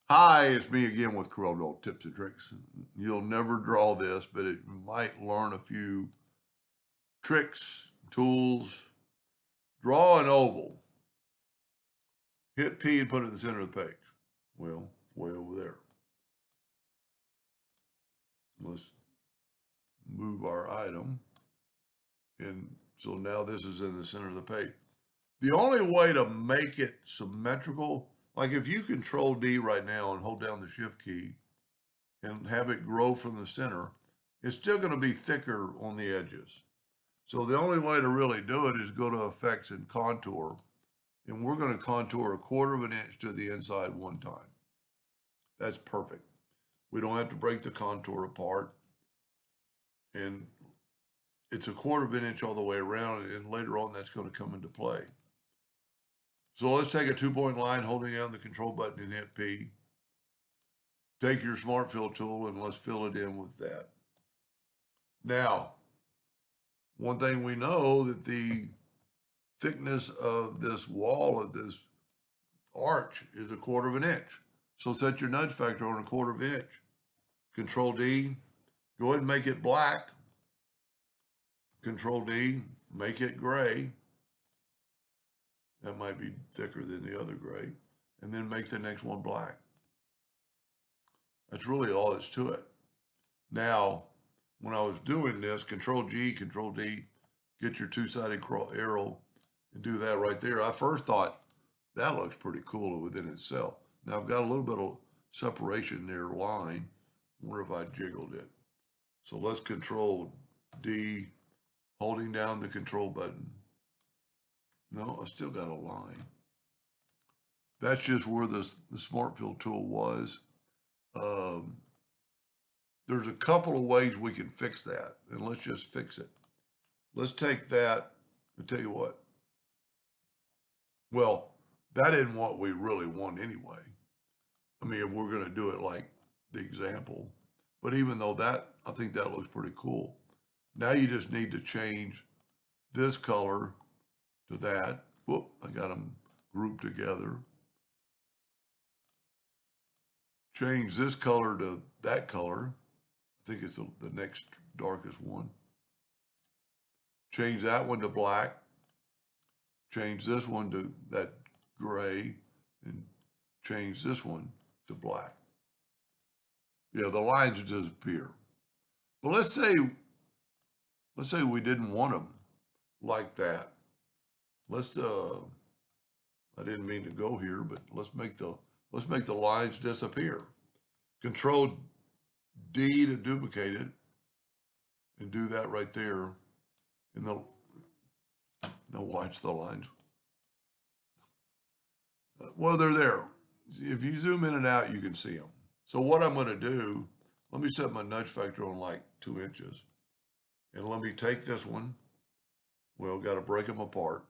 Hi, it's me again with Corel Tips and Tricks. You'll never draw this, but it might learn a few tricks, tools. Draw an oval. Hit P and put it in the center of the page. Well, way over there. Let's move our item. And so now this is in the center of the page. The only way to make it symmetrical, like if you Control D right now and hold down the Shift key and have it grow from the center, it's still going to be thicker on the edges. So the only way to really do it is go to Effects and Contour, and we're going to contour 1/4 of an inch to the inside one time. That's perfect. We don't have to break the contour apart, and it's 1/4 of an inch all the way around, and later on that's going to come into play. So let's take a 2-point line, holding down the Control button and hit P. Take your Smart Fill tool and let's fill it in with that. Now, one thing we know that the thickness of this wall of this arch is 1/4 of an inch. So set your nudge factor on 1/4 of an inch. Control D, go ahead and make it black. Control D, make it gray. That might be thicker than the other gray. And then make the next one black. That's really all that's to it. Now, when I was doing this, Control G, Control D, get your two-sided arrow and do that right there. I first thought that looks pretty cool within itself. Now I've got a little bit of separation near line. I wonder if I jiggled it. So let's Control D, holding down the Control button. No, I still got a line. That's just where the Smart Fill tool was. There's a couple of ways we can fix that, and let's just fix it. Let's take that, I'll tell you what. Well, that isn't what we really want anyway. I mean, if we're going to do it like the example, but even though that, I think that looks pretty cool. Now you just need to change this color to that. Whoop, I got them grouped together. Change this color to that color. I think it's the next darkest one. Change that one to black. Change this one to that gray, and change this one to black. Yeah, the lines disappear. But let's say we didn't want them like that. I didn't mean to go here, but let's make the lines disappear. Control D to duplicate it and do that right there. And now watch the lines. Well, they're there. If you zoom in and out, you can see them. So what I'm going to do, let me set my nudge factor on like 2 inches. And let me take this one. Well, got to break them apart.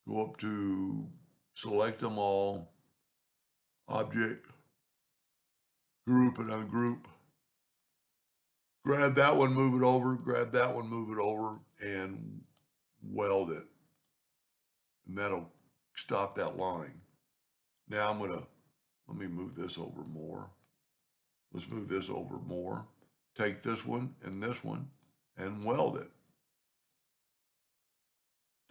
Go up to select them all, object, group and ungroup. Grab that one, move it over, grab that one, move it over, and weld it. And that'll stop that line. Now let me move this over more. Let's move this over more. Take this one and weld it.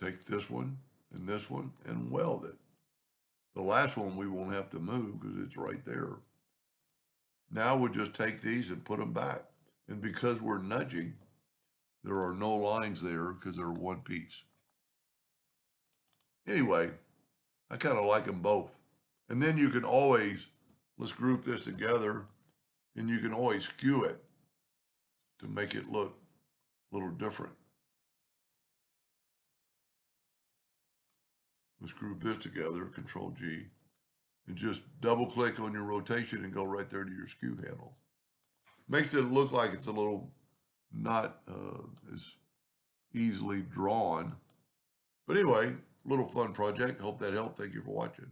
Take this one and weld it. The last one we won't have to move because it's right there. Now we'll just take these and put them back. And because we're nudging, there are no lines there because they're one piece. Anyway, I kind of like them both. And then you can always, let's group this together, and you can always skew it to make it look a little different. Let's group this together, Control G, and just double click on your rotation and go right there to your skew handle. Makes it look like it's a little not as easily drawn. But anyway, little fun project. Hope that helped. Thank you for watching.